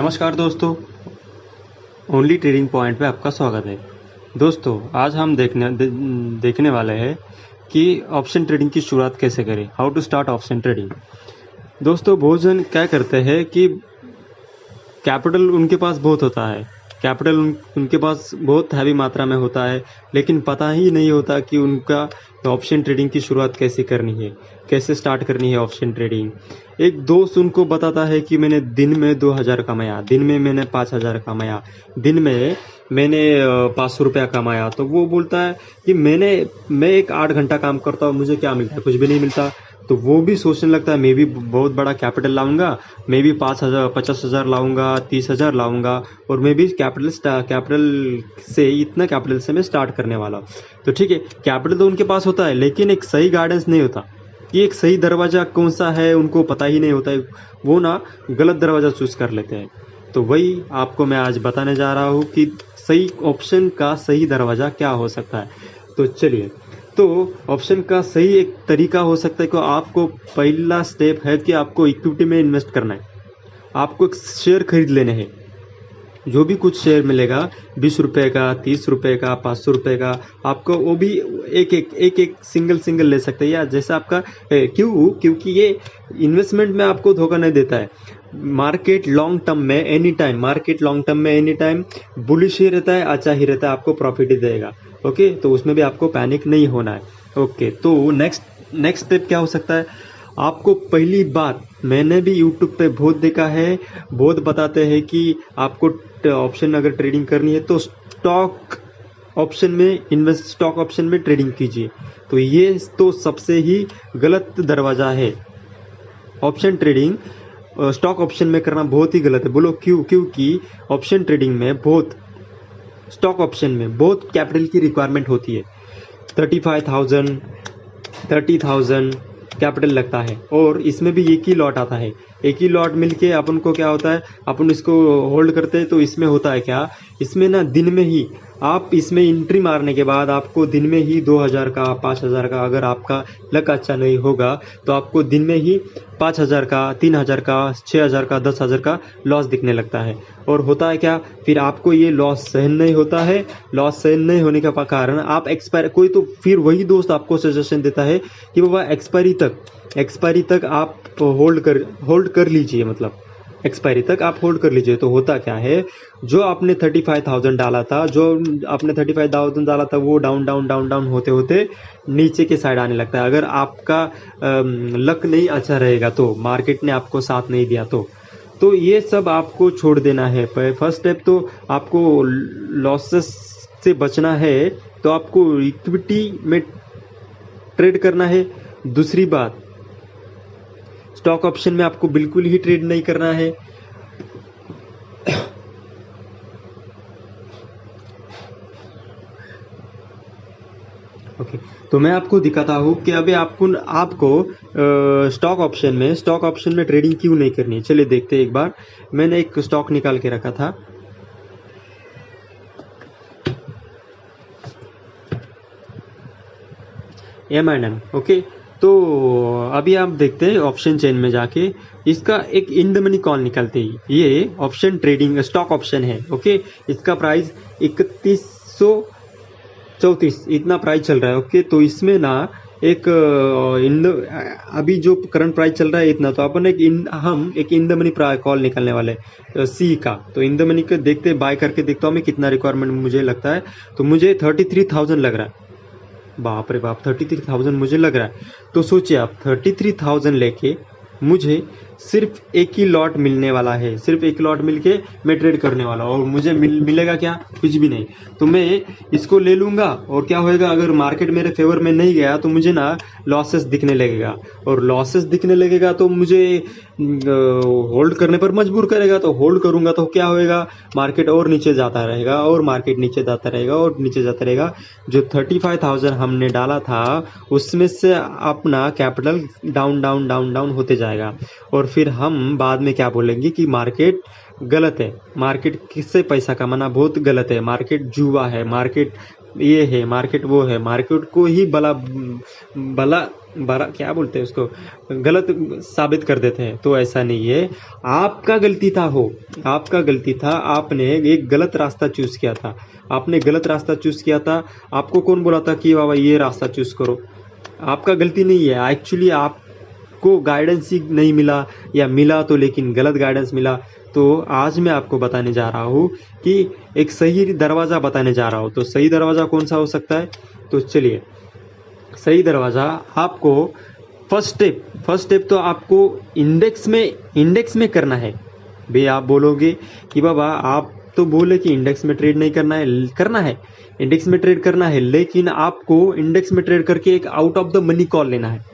नमस्कार दोस्तों, only trading point पे आपका स्वागत है। दोस्तों, आज हम देखने वाले हैं कि ऑप्शन ट्रेडिंग की शुरुआत कैसे करें, how to start option trading. दोस्तों, बहुत जन क्या करते हैं कि कैपिटल उनके पास बहुत होता है, कैपिटल उनके पास बहुत हैवी मात्रा में होता है, लेकिन पता ही नहीं होता कि उनका ऑप्शन ट्रेडिंग की शुरुआत कैसे करनी है, कैसे स्टार्ट करनी है ऑप्शन ट्रेडिंग। एक दोस्त उनको बताता है कि मैंने दिन में 2000 कमाया, दिन में मैंने 5000 कमाया, दिन में मैंने 500 रुपया कमाया। तो वो बोलता है कि मैं एक 8 घंटा काम करता हूँ, मुझे क्या मिलता है, कुछ भी नहीं मिलता। तो वो भी सोचने लगता है मैं भी बहुत बड़ा कैपिटल लाऊंगा, मैं भी 5000 50,000 लाऊंगा, 30,000 लाऊंगा, और मैं भी कैपिटल से इतना कैपिटल से मैं स्टार्ट करने वाला हूँ। तो ठीक है, कैपिटल तो उनके पास होता है, लेकिन एक सही गाइडेंस नहीं होता कि एक सही दरवाजा कौन सा है, उनको पता ही नहीं होता है। वो ना गलत दरवाजा चूज कर लेते हैं। तो वही आपको मैं आज बताने जा रहा हूँ कि सही ऑप्शन का सही दरवाजा क्या हो सकता है। तो चलिए, तो ऑप्शन का सही एक तरीका हो सकता है कि आपको पहला स्टेप है कि आपको इक्विटी में इन्वेस्ट करना है। आपको एक शेयर खरीद लेने हैं। जो भी कुछ शेयर मिलेगा, 20 रुपए का, 30 रुपए का, 500 रुपए का, आपको वो भी एक सिंगल ले सकते हैं, या जैसा आपका क्योंकि ये इन्वेस्टमेंट में आपको धोखा नहीं देता है। मार्केट लॉन्ग टर्म में एनी टाइम बुलिश ही रहता है, अच्छा ही रहता है, आपको प्रॉफिट ही देगा। ओके, तो उसमें भी आपको पैनिक नहीं होना है। ओके, तो नेक्स्ट स्टेप क्या हो सकता है। आपको पहली बात, मैंने भी यूट्यूब पे बहुत देखा है, बहुत बताते हैं कि आपको ऑप्शन अगर ट्रेडिंग करनी है तो स्टॉक ऑप्शन में ट्रेडिंग कीजिए। तो ये तो सबसे ही गलत दरवाजा है। ऑप्शन ट्रेडिंग स्टॉक ऑप्शन में करना बहुत ही गलत है। बोलो क्यों? क्योंकि ऑप्शन ट्रेडिंग में स्टॉक ऑप्शन में बहुत कैपिटल की रिक्वायरमेंट होती है। 35,000 30,000 कैपिटल लगता है, और इसमें भी एक ही लॉट आता है। एक ही लॉट मिलके अपन को क्या होता है, अपन इसको होल्ड करते हैं। तो इसमें होता है क्या, इसमें ना दिन में ही आप इसमें एंट्री मारने के बाद आपको दिन में ही 2000 का, 5000 का, अगर आपका लक अच्छा नहीं होगा तो आपको दिन में ही 5000 का, 3000 का, 6000 का, 10,000 का लॉस दिखने लगता है। और होता है क्या, फिर आपको ये लॉस सहन नहीं होता है। लॉस सहन नहीं होने का कारण आप तो फिर वही दोस्त आपको सजेशन देता है कि बाबा एक्सपायरी तक आप होल्ड कर लीजिए, मतलब एक्सपायरी तक आप होल्ड कर लीजिए। तो होता क्या है, जो आपने 35,000 डाला था, वो डाउन होते होते नीचे के साइड आने लगता है। अगर आपका लक नहीं अच्छा रहेगा, तो मार्केट ने आपको साथ नहीं दिया, तो ये सब आपको छोड़ देना है। फर्स्ट स्टेप तो आपको लॉसेस से बचना है, तो आपको इक्विटी में ट्रेड करना है। दूसरी बात, स्टॉक ऑप्शन में आपको बिल्कुल ही ट्रेड नहीं करना है। ओके, तो मैं आपको दिखाता हूँ कि अभी आपको स्टॉक ऑप्शन में ट्रेडिंग क्यों नहीं करनी है। चलिए देखते हैं एक बार। मैंने एक स्टॉक निकाल के रखा था, M&M। ओके, तो अभी आप देखते हैं ऑप्शन चेन में जाके इसका एक इन द मनी कॉल निकलते ही, ये ऑप्शन ट्रेडिंग स्टॉक ऑप्शन है। ओके, इसका प्राइस 3134 इतना प्राइस चल रहा है। ओके, तो इसमें ना एक अभी जो करंट प्राइस चल रहा है इतना, तो अपन हम एक इन द मनी कॉल निकलने वाले सी का। तो इन द मनी का देखते, बाय करके देखता हूँ मैं कितना रिक्वायरमेंट मुझे लगता है। तो मुझे 33,000 लग रहा है। बाप रे बाप, 33,000 मुझे लग रहा है। तो सोचिए आप, 33,000 लेके मुझे सिर्फ एक ही लॉट मिलने वाला है, सिर्फ एक लॉट मिलके मैं ट्रेड करने वाला हूँ, और मुझे मिलेगा क्या, कुछ भी नहीं। तो मैं इसको ले लूंगा, और क्या होएगा, अगर मार्केट मेरे फेवर में नहीं गया तो मुझे ना लॉसेस दिखने लगेगा, और लॉसेस दिखने लगेगा तो मुझे होल्ड करने पर मजबूर करेगा। तो होल्ड करूंगा तो क्या होएगा, मार्केट और नीचे जाता रहेगा, और मार्केट नीचे जाता रहेगा, और नीचे जाता रहेगा। जो 35,000 हमने डाला था उसमें से अपना कैपिटल डाउन होते जाएगा, और फिर हम बाद में क्या बोलेंगे कि मार्केट गलत है, मार्केट किससे पैसा कमाना बहुत गलत है, मार्केट जुआ है, मार्केट ये है, मार्केट वो है, मार्केट को ही भला क्या बोलते हैं उसको, गलत साबित कर देते हैं। तो ऐसा नहीं है, आपका गलती था, आपका गलती था, आपने एक गलत रास्ता चूज किया था, आपने गलत रास्ता चूज किया था। आपको कौन बोला था कि बाबा ये रास्ता चूज करो? आपका गलती नहीं है, एक्चुअली आपको गाइडेंस ही नहीं मिला, या मिला तो लेकिन गलत गाइडेंस मिला। तो आज मैं आपको बताने जा रहा हूँ कि एक सही दरवाज़ा बताने जा रहा हूँ। तो सही दरवाज़ा कौन सा हो सकता है? तो चलिए, सही दरवाज़ा आपको फर्स्ट स्टेप तो आपको इंडेक्स में करना है। भाई आप बोलोगे कि बाबा आप तो बोले कि इंडेक्स में ट्रेड नहीं करना है, इंडेक्स में ट्रेड करना है, लेकिन आपको इंडेक्स में ट्रेड करके एक out of the money call लेना है।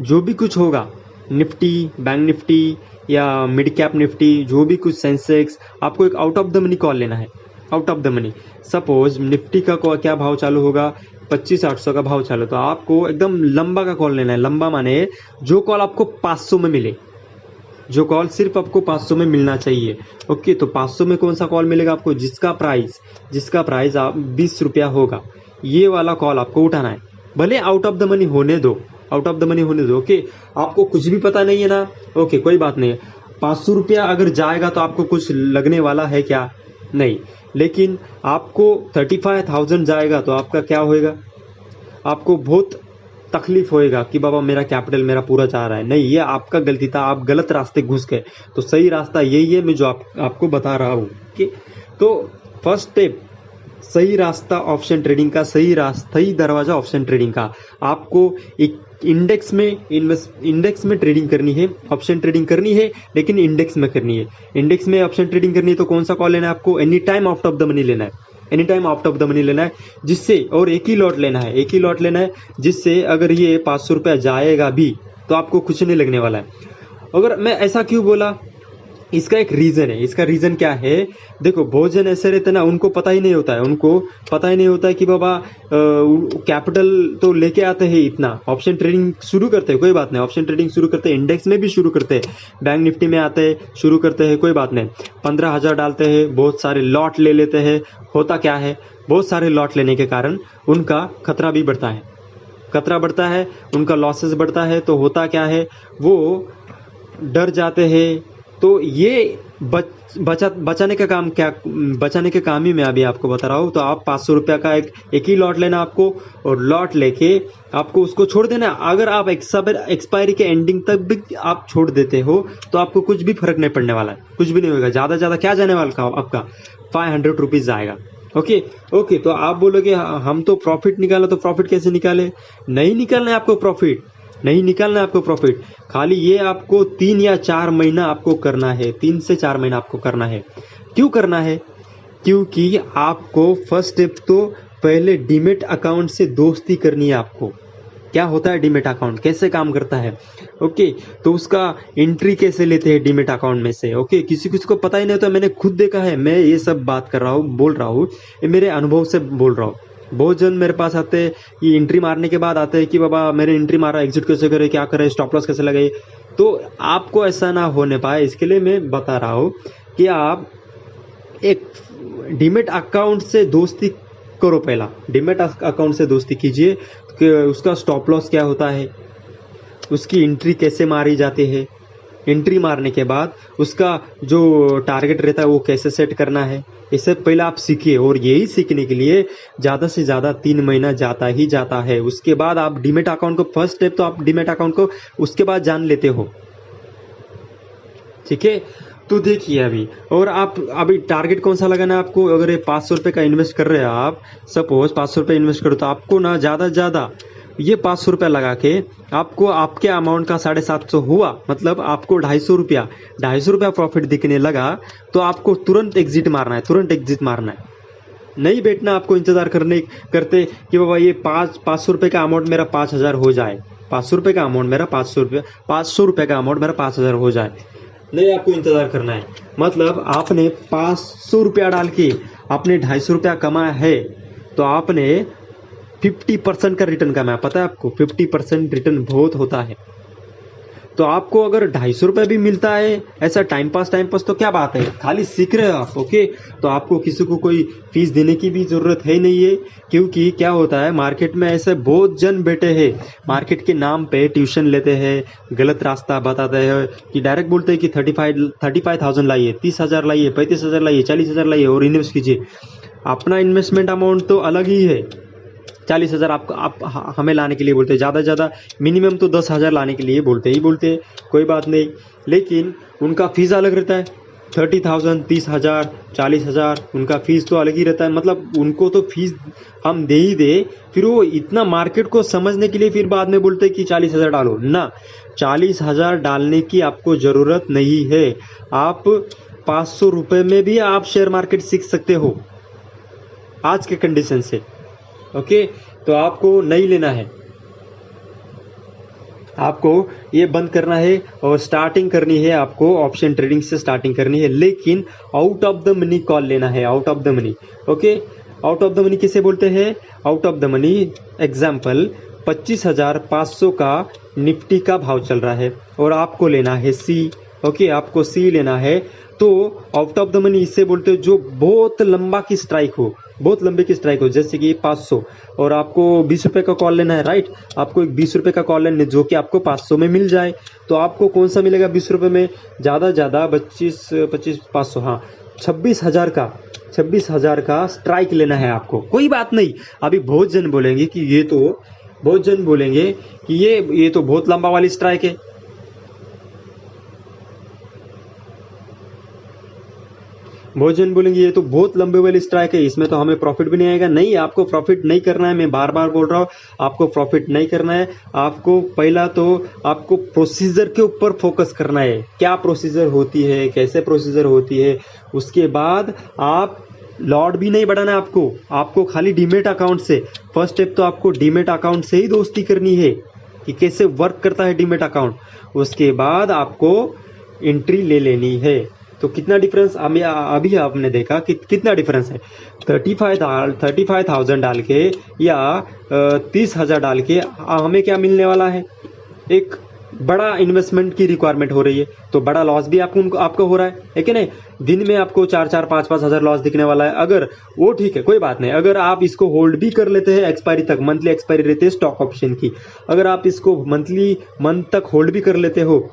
जो भी कुछ होगा, निफ्टी, बैंक निफ्टी या मिड कैप निफ्टी, जो भी कुछ सेंसेक्स, आपको एक out of the money call लेना है। Out of the money, suppose Nifty का क्या भाव चालू होगा, 25,800 का भाव चालू, तो आपको एकदम लंबा का कॉल लेना है। लंबा माने जो कॉल आपको 500 में मिले, जो कॉल सिर्फ आपको 500 में मिलना चाहिए। ओके, तो 500 में कौन सा कॉल मिलेगा आपको? जिसका प्राइस आप 20 रुपया होगा, ये वाला कॉल आपको उठाना है। भले आउट ऑफ द मनी होने दो, आउट ऑफ द मनी होने दो। ओके, आपको कुछ भी पता नहीं है ना, ओके कोई बात नहीं। 500 रुपया अगर जाएगा तो आपको कुछ लगने वाला है क्या? नहीं। लेकिन आपको 35,000 जाएगा तो आपका क्या होएगा? आपको बहुत तकलीफ होएगा कि बाबा मेरा कैपिटल मेरा पूरा जा रहा है। नहीं, ये आपका गलती था, आप गलत रास्ते घुस गए। तो सही रास्ता यही है, मैं जो आपको बता रहा हूँ। तो फर्स्ट स्टेप, सही रास्ता ऑप्शन ट्रेडिंग का, सही दरवाजा ऑप्शन ट्रेडिंग का। आपको एक इंडेक्स में ट्रेडिंग करनी है, ऑप्शन ट्रेडिंग करनी है, लेकिन इंडेक्स में करनी है। इंडेक्स में ऑप्शन ट्रेडिंग करनी है तो कौन सा कॉल लेना है आपको? Any time out of the money लेना है, any time out of the money लेना है, जिससे, और एक ही लॉट लेना है, जिससे अगर ये 500 रुपया जाएगा भी तो आपको कुछ नहीं लगने वाला है। अगर मैं ऐसा क्यों बोला, इसका एक रीजन है। इसका रीजन क्या है? देखो, बहुत जन ऐसे रहते ना, उनको पता ही नहीं होता है कि बाबा कैपिटल तो लेके आते हैं इतना, ऑप्शन ट्रेडिंग शुरू करते हैं, कोई बात नहीं, ऑप्शन ट्रेडिंग शुरू करते हैं, इंडेक्स में भी शुरू करते हैं, बैंक निफ्टी में आते हैं, शुरू करते हैं, कोई बात नहीं, 15,000 डालते हैं, बहुत सारे लॉट ले लेते हैं। होता क्या है, बहुत सारे लॉट लेने के कारण उनका खतरा भी बढ़ता है, उनका लॉसेस बढ़ता है। तो होता क्या है, वो डर जाते हैं। तो ये बचाने के काम ही मैं अभी आपको बता रहा हूँ। तो आप 500 रुपया का एक ही लॉट लेना आपको, और लॉट लेके आपको उसको छोड़ देना। अगर आप एक्सपायरी के एंडिंग तक भी आप छोड़ देते हो तो आपको कुछ भी फर्क नहीं पड़ने वाला है, कुछ भी नहीं होगा। ज़्यादा क्या जाने वाला आपका 500 रुपीज़ जाएगा। ओके, तो आप बोलोगे हम तो प्रॉफिट निकाला, तो प्रॉफिट कैसे निकाले? नहीं निकालना है आपको प्रॉफिट, खाली ये आपको 3 या 4 महीना आपको करना है, 3 से 4 महीना आपको करना है। क्यों करना है? क्योंकि आपको फर्स्ट स्टेप तो पहले डीमेट अकाउंट से दोस्ती करनी है आपको। क्या होता है डीमेट अकाउंट, कैसे काम करता है? ओके, तो उसका एंट्री कैसे लेते हैं डीमेट अकाउंट में से? ओके, किसी को पता ही नहीं होता, मैंने खुद देखा है, मैं ये सब बात कर रहा हूँ, बोल रहा हूँ, ये मेरे अनुभव से बोल रहा हूँ। बहुत जन मेरे पास आते हैं, ये एंट्री मारने के बाद आते हैं कि बाबा मैंने एंट्री मारा, एग्जिट कैसे करे, क्या करे, स्टॉप लॉस कैसे लगाए। तो आपको ऐसा ना होने पाए, इसके लिए मैं बता रहा हूँ कि आप एक डीमेट अकाउंट से दोस्ती करो। पहला डीमेट अकाउंट से दोस्ती कीजिए कि उसका स्टॉप लॉस क्या होता है, उसकी एंट्री कैसे मारी जाती है, एंट्री मारने के बाद उसका जो टारगेट रहता है वो कैसे सेट करना है, इससे पहले आप सीखिए। और यही सीखने के लिए ज़्यादा से ज़्यादा 3 महीना जाता है। उसके बाद आप डीमेट अकाउंट को, फर्स्ट स्टेप तो आप डीमेट अकाउंट को उसके बाद जान लेते हो, ठीक है। तो देखिए और आप अभी टारगेट कौन सा लगाना है आपको? अगर ये 500 रुपये का इन्वेस्ट कर रहे हैं आप, सपोज 500 रुपये इन्वेस्ट करो, तो आपको ना ज़्यादा से ज़्यादा ये 500 रुपया लगा के आपको आपके अमाउंट का 750 हुआ, मतलब आपको 250 रुपया प्रॉफिट दिखने लगा, तो आपको तुरंत एग्जिट मारना है, नहीं बैठना आपको इंतजार करते कि बाबा ये 500 रुपये का अमाउंट मेरा 5,000 हो जाए, 500 रुपये का अमाउंट मेरा 500 रुपये का अमाउंट मेरा 5,000 हो जाए। नहीं, आपको इंतजार करना है। मतलब आपने 500 रुपया डाल के आपने 250 रुपया कमाया है, तो आपने 50% का रिटर्न कमाया। पता है आपको 50% रिटर्न बहुत होता है। तो आपको अगर 250 रुपये भी मिलता है ऐसा टाइम पास तो क्या बात है, खाली सीख रहे हो आप। ओके, तो आपको किसी को कोई फीस देने की भी जरूरत है नहीं है, क्योंकि क्या होता है मार्केट में ऐसे बहुत जन बैठे हैं, मार्केट के नाम पे ट्यूशन लेते हैं, गलत रास्ता बताते हैं कि डायरेक्ट बोलते हैं कि 35,000 लाइए, 30,000 लाइए, 35,000 लाइए, 40,000 लाइए और इन्वेस्ट कीजिए। अपना इन्वेस्टमेंट अमाउंट तो अलग ही है। 40,000 आप हमें लाने के लिए बोलते हैं, ज़्यादा से ज़्यादा मिनिमम तो 10,000 लाने के लिए बोलते हैं, कोई बात नहीं, लेकिन उनका फीस अलग रहता है। 30,000, 30,000, 40,000 उनका फीस तो अलग ही रहता है। मतलब उनको तो फीस हम दे ही दे, फिर वो इतना मार्केट को समझने के लिए फिर बाद में बोलते हैं कि 40,000 डालो ना। 40,000 डालने की आपको ज़रूरत नहीं है। आप 500 रुपये में भी आप शेयर मार्केट सीख सकते हो आज के कंडीशन से। ओके, तो आपको नहीं लेना है, आपको ये बंद करना है और स्टार्टिंग करनी है, आपको ऑप्शन ट्रेडिंग से स्टार्टिंग करनी है, लेकिन out of the money call लेना है, out of the money. Okay, out of the money किसे बोलते हैं? Out of the money example 25,500 का निफ्टी का भाव चल रहा है और आपको लेना है सी। ओके, आपको सी लेना है, तो आउट ऑफ द मनी इससे बोलते हो जो बहुत लंबा की स्ट्राइक हो, बहुत लंबे की स्ट्राइक हो, जैसे कि 500 और आपको 20 रुपये का कॉल लेना है, राइट। आपको एक 20 रुपये का कॉल लेना है जो कि आपको 500 में मिल जाए, तो आपको कौन सा मिलेगा 20 रुपये में? ज़्यादा ज़्यादा 500 हाँ 26,000 का स्ट्राइक लेना है आपको। कोई बात नहीं, अभी बहुत जन बोलेंगे कि ये तो बहुत लंबा वाली स्ट्राइक है। बहुत जन बोलेंगे ये तो बहुत लंबे वाली स्ट्राइक है, इसमें तो हमें प्रॉफिट भी नहीं आएगा। नहीं, आपको प्रॉफिट नहीं करना है, मैं बार बार बोल रहा हूँ, आपको प्रॉफिट नहीं करना है। आपको पहला तो आपको प्रोसीजर के ऊपर फोकस करना है, क्या प्रोसीजर होती है, कैसे प्रोसीजर होती है। उसके बाद आप लॉट भी नहीं बढ़ाना है आपको खाली डीमेट अकाउंट से, फर्स्ट स्टेप तो आपको डीमेट अकाउंट से ही दोस्ती करनी है कि कैसे वर्क करता है डीमेट अकाउंट। उसके बाद आपको एंट्री ले लेनी है। तो कितना डिफरेंस अभी आपने देखा कि कितना डिफरेंस है। 35,000 डाल के या 30,000 डाल के हमें क्या मिलने वाला है? एक बड़ा इन्वेस्टमेंट की रिक्वायरमेंट हो रही है, तो बड़ा लॉस भी आपको हो रहा है कि नहीं? दिन में आपको 4-4, 5-5 हज़ार लॉस दिखने वाला है। अगर वो ठीक है, कोई बात नहीं, अगर आप इसको होल्ड भी कर लेते हैं एक्सपायरी तक, मंथली एक्सपायरी रहती है स्टॉक ऑप्शन की, अगर आप इसको मंथ तक होल्ड भी कर लेते हो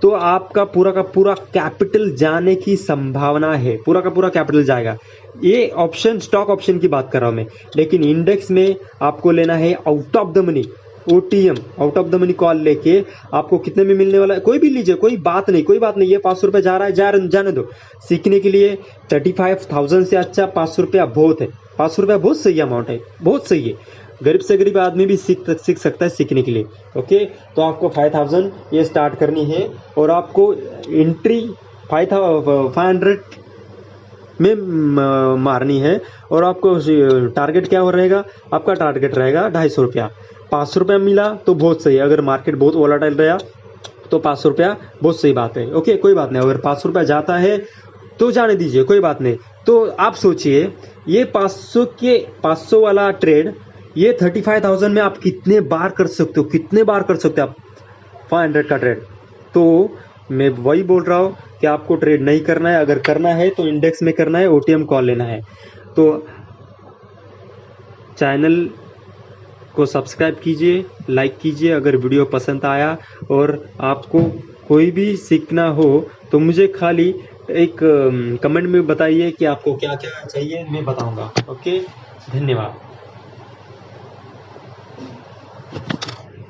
तो आपका पूरा का पूरा कैपिटल जाने की संभावना है, पूरा का पूरा कैपिटल जाएगा। ये ऑप्शन स्टॉक ऑप्शन की बात कर रहा हूं मैं, लेकिन इंडेक्स में आपको लेना है out of the money, OTM out of the money call लेके आपको कितने में मिलने वाला है? कोई भी लीजिए, कोई बात नहीं, ये 500 रुपये जा रहा है, जाने दो। सीखने के लिए 35,000 से अच्छा 500 रुपया बहुत है, 500 रुपया बहुत सही अमाउंट है, बहुत सही है। गरीब से गरीब आदमी भी सीख सकता है सीखने के लिए। ओके, तो आपको 5,000 ये स्टार्ट करनी है और आपको एंट्री 500 में मारनी है। और आपको टारगेट क्या हो रहेगा? आपका टारगेट रहेगा 250 रुपया। 500 रुपया मिला तो बहुत सही है, अगर मार्केट बहुत वोलाटाइल रहा तो 500 रुपया बहुत सही बात है। ओके, कोई बात नहीं, अगर 500 रुपया जाता है तो जाने दीजिए, कोई बात नहीं। तो आप सोचिए ये 500 वाला ट्रेड, ये 35,000 में आप कितने बार कर सकते हो आप 500 का ट्रेड। तो मैं वही बोल रहा हूँ कि आपको ट्रेड नहीं करना है, अगर करना है तो इंडेक्स में करना है, OTM कॉल लेना है। तो चैनल को सब्सक्राइब कीजिए, लाइक कीजिए अगर वीडियो पसंद आया, और आपको कोई भी सीखना हो तो मुझे खाली एक कमेंट में बताइए कि आपको क्या क्या चाहिए, मैं बताऊंगा। ओके, धन्यवाद।